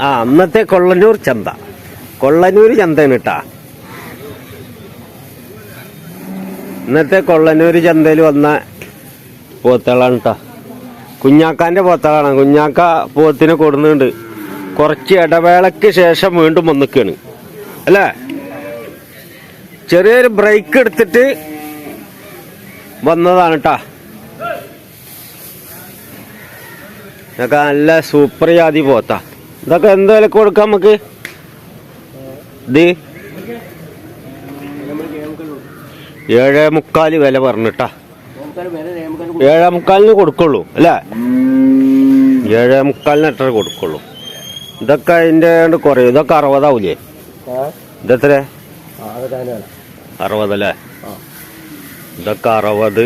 അന്നത്തെ കൊള്ളന്നൂർ ചന്ത. കൊള്ളന്നൂർ ചന്തയാണ് കേട്ടാ. ഇന്നത്തെ കൊള്ളന്നൂർ ചന്തയിൽ വന്ന പോത്തുകളാണ് കേട്ടാ. കുഞ്ഞാക്കാന്റെ പോത്തുകളാണ്. കുഞ്ഞാക്ക പോത്തിനെ കൊടുക്കുന്നുണ്ട്. കുറച്ച് ഇടവേളയ്ക്ക് ശേഷം വീണ്ടും വന്നിക്കാണ് അല്ലേ. ചെറിയൊരു ബ്രേക്ക് എടുത്തിട്ട് വന്നതാണ് കേട്ടാ. ഇതൊക്കെ നല്ല സൂപ്പർ ജാതി പോത്താ. ഇതൊക്കെ എന്ത് വിലക്ക് കൊടുക്കാം നമുക്ക്? ഇത് 7.25 വില പറഞ്ഞിട്ടാ. 7.25 കൊടുക്കുള്ളൂ അല്ലേ. 7.25 എത്ര കൊടുക്കുള്ളൂ. ഇതൊക്കെ അതിന്റെ കുറയും. ഇതൊക്കെ 60 ആവൂലേ? ഇതെത്ര? 60 അല്ലേ. ഇതൊക്കെ 60.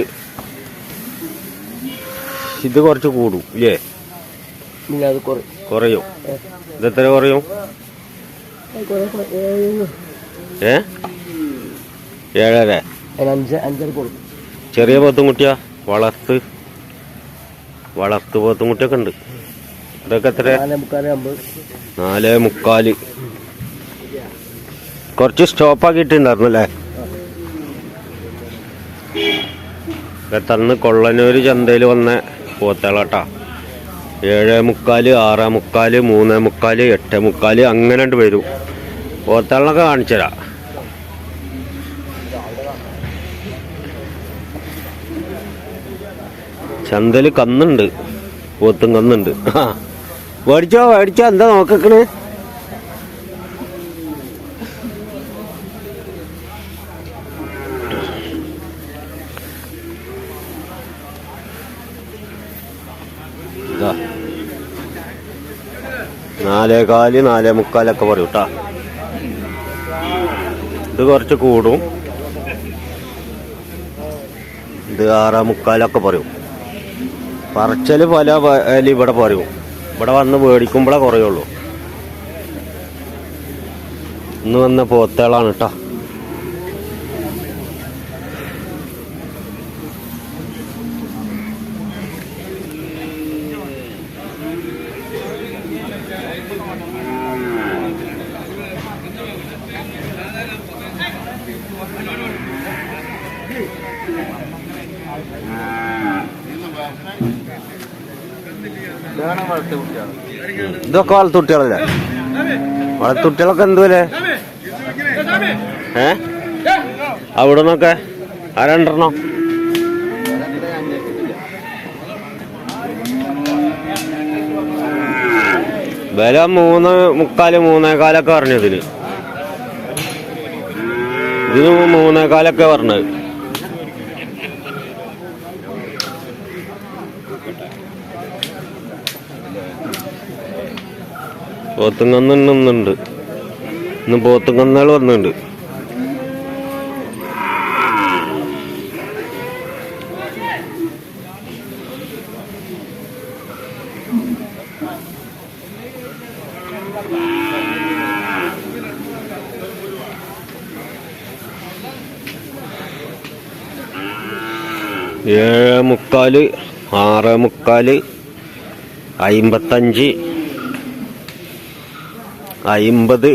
ഇത് കുറച്ച് കൂടും ഇല്ലേ? കുറയും. ഇതെത്ര കുറയും? 7.5. ചെറിയ പോത്തുംകുട്ടിയാ? വളർത്ത് പോത്തുംകുട്ടിയൊക്കെ ഉണ്ട്. ഇതൊക്കെ എത്ര? 4.25. കുറച്ച് സ്റ്റോപ്പാക്കിയിട്ടുണ്ടായിരുന്നല്ലേ. തന്ന് കൊള്ളനൂര് ചന്തയിൽ വന്ന പോത്തുകളാട്ടാ. 7.25, 6.25, 3.25, 8.25 അങ്ങനെ വരും. പോത്തുകളൊക്കെ കാണിച്ചുതരാം. ചന്തയിൽ കന്നുണ്ട്, പോത്തും കന്നുണ്ട്. മേടിച്ചോ എന്താ നോക്കണേ? ഇതാ 4.25, 4.25 പറയും കേട്ടാ. ഇത് കുറച്ച് കൂടും. ഇത് 6.25 പറയും. പറച്ചല് പല ഇവിടെ പറയും. ഇവിടെ വന്ന് മേടിക്കുമ്പോഴേ കുറയുള്ളൂ. ഇന്ന് വന്ന പോത്തുകളാണ് കേട്ടോ. ഇതൊക്കെ വളർത്തുട്ടികളല്ലേ? വളർത്തുട്ടികളൊക്കെ എന്തുവല്ലേ? അവിടെ നിന്നൊക്കെ 2 വില 3.25, 3.25 പറഞ്ഞതിന്. ഇതിന് 3.25 പറഞ്ഞത്. പോത്തും കന്നുണ്ട്. ഇന്ന് പോത്തും കന്നുകൾ വന്നിട്ടുണ്ട്. ഏഴ് മുക്കാല്, 6.25, 55,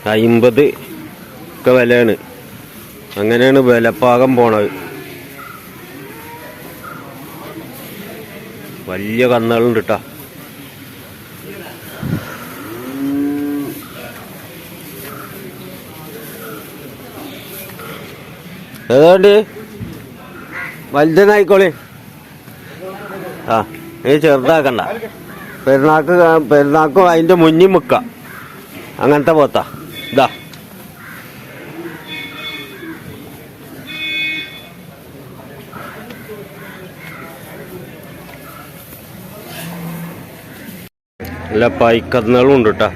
50 ഒക്കെ വിലയാണ്. അങ്ങനെയാണ് വിലപ്പാകം പോണത്. വലിയ കന്നുകളുണ്ട് കേട്ടോ. ഏതാണ്ട് വലുതനായിക്കോളി. ഈ ചെറുതാക്കണ്ട. പെരുന്നാക്കും അതിന്റെ മുന്നിൽ മുക്ക. അങ്ങനത്തെ പോത്താ. ഇതാ നല്ല പൈക്കന്നുകളും ഉണ്ട് കേട്ടോ.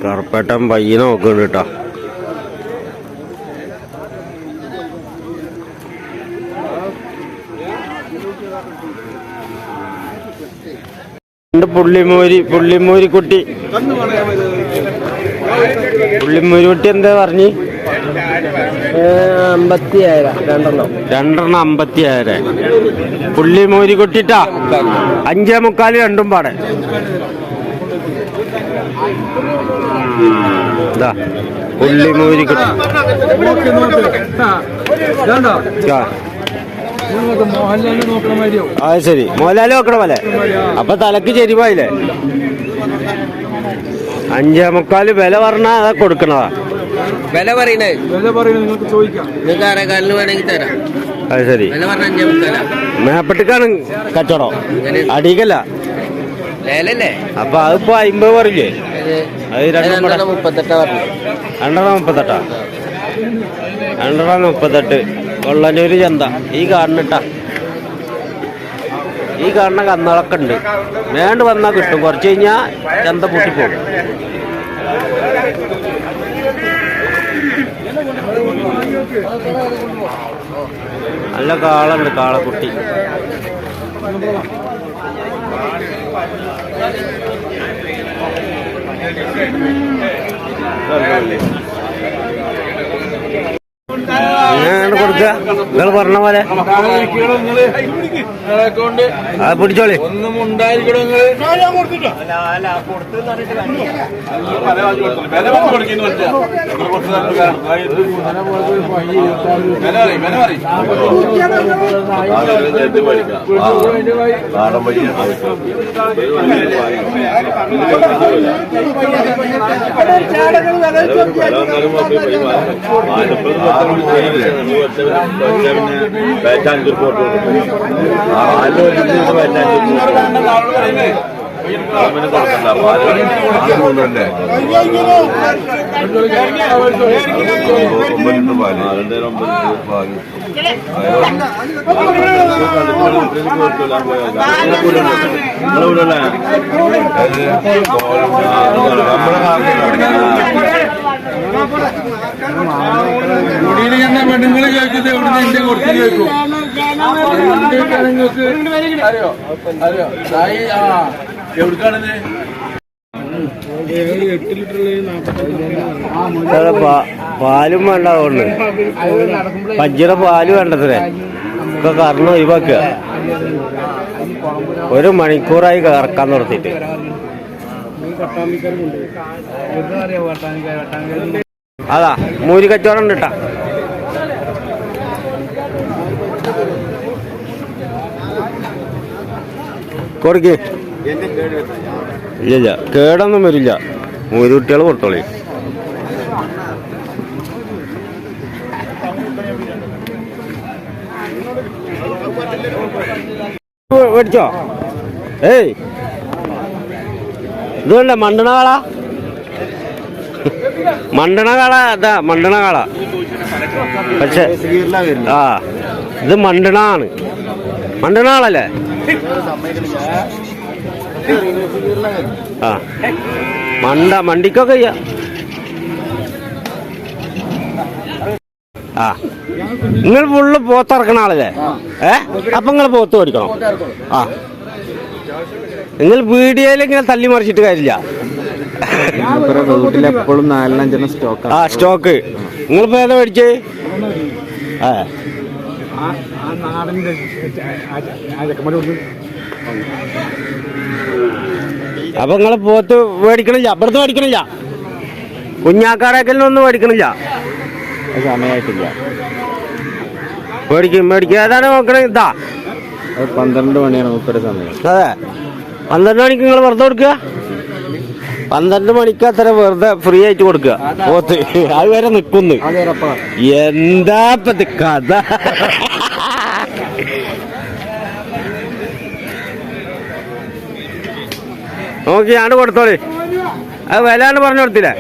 കറുപ്പേട്ടൻ പയ്യനെ നോക്കുന്നുണ്ട് കേട്ടോ. പുള്ളിമൂരി കുട്ടി എന്താ പറഞ്ഞ് 50,000 രണ്ടെണ്ണം 50,000. പുള്ളിമൂരി കുട്ടിട്ടാ 5.25 രണ്ടും പാടെ. ഇതാ പുള്ളിമൂരി കുട്ടി. അത് ശരി, മോഹൻലാല് നോക്കണ പോലെ. അപ്പൊ തലക്ക് ചെരിവായില്ലേ? 5.25 വില പറഞ്ഞാ അതാ കൊടുക്കണതാ. വില പറയണേ നിങ്ങൾക്ക് ചോദിക്കാം. നിങ്ങൾക്ക് ആരെക്കാലിന് വേണമെങ്കിൽ തരാം. അത് ശരി, മേപ്പട്ടിക്കാണ് കച്ചവടം, അടിക്കല്ല. അപ്പൊ അതിപ്പോ 50 പറയില്ലേ? അത് 238 കൊള്ളനൂര് ചന്ത. ഈ കാണുന്ന കന്നുകളൊക്കെ ഉണ്ട്. വേണ്ട വന്നാൽ കിട്ടും. കുറച്ച് കഴിഞ്ഞാൽ ചന്ത പൊട്ടിപ്പോകും. നല്ല കാളുണ്ട്, കാളക്കുട്ടി. കൊടുക്ക നിങ്ങൾ പറഞ്ഞ പോലെ പിടിച്ചോളി. ഒന്നും ഉണ്ടായിരിക്കണം. പെണ്ണുങ്ങൾ ചോദിച്ചത് എവിടെ എന്റെ കൊടുത്ത് ചോദിക്കും. അറിയോ അറിയോ എവിടുക്കാണിത്? പാലും വേണ്ട, അതുകൊണ്ട് പഞ്ചിയുടെ പാല് വേണ്ടത്രേ. ഒക്കെ കാരണം ഒഴിവാക്കുക. 1 മണിക്കൂറായി കറക്കാൻ നിർത്തിയിട്ട്. അതാ മൂരി കച്ചവടം ഉണ്ട് കേട്ടാ. കൊടുക്ക്. ഇല്ല, കേടൊന്നും വരില്ല. മൂരി കുട്ടികൾ കൊടുത്തോളി. മേടിച്ചോ? ഏയ് ഇതുകൊണ്ട് മണ്ടണ കാള, അതാ മണ്ടണ കാള. പക്ഷെ ആ ഇത് മണ്ടണാണ്. മണ്ടണാളല്ലേ? ആ മണ്ടിക്കൊക്കെ ചെയ്യാം. ആ നിങ്ങൾ ഫുള്ള് പോത്തിറക്കണ ആളല്ലേ? അപ്പൊ നിങ്ങൾ പോത്ത് മേടിക്കണം. ആ നിങ്ങൾ വീഡിയോയിൽ ഇങ്ങനെ തല്ലി മറിച്ചിട്ട് കാര്യമില്ല. എപ്പോഴും 4-5 സ്റ്റോക്ക്. ആ സ്റ്റോക്ക് നിങ്ങളിപ്പോ ഏതാ മേടിച്ചേ? അപ്പൊ നിങ്ങള് പോത്ത് മേടിക്കണില്ല? അപ്പുറത്ത് മേടിക്കണില്ല? കുഞ്ഞാക്കാടേക്കലിനൊന്നും മേടിക്കണില്ല? സമയമായിട്ടില്ല. മേടിക്കും. ഏതാണ് നോക്കണേ? ഇതാ 12 മണിയാണ് മൂപ്പര് സമയം. അതെ, 12 മണിക്ക് നിങ്ങൾ വെറുതെ കൊടുക്കുക. 12 മണിക്ക് അത്ര വെറുതെ ഫ്രീ ആയിട്ട് കൊടുക്കുക പോത്ത്. അത് വരെ നിക്കുന്നു. എന്താ കഥ? നോക്കി ഞാൻ കൊടുത്തോളി. അത് വില പറഞ്ഞു കൊടുത്തില്ലേ?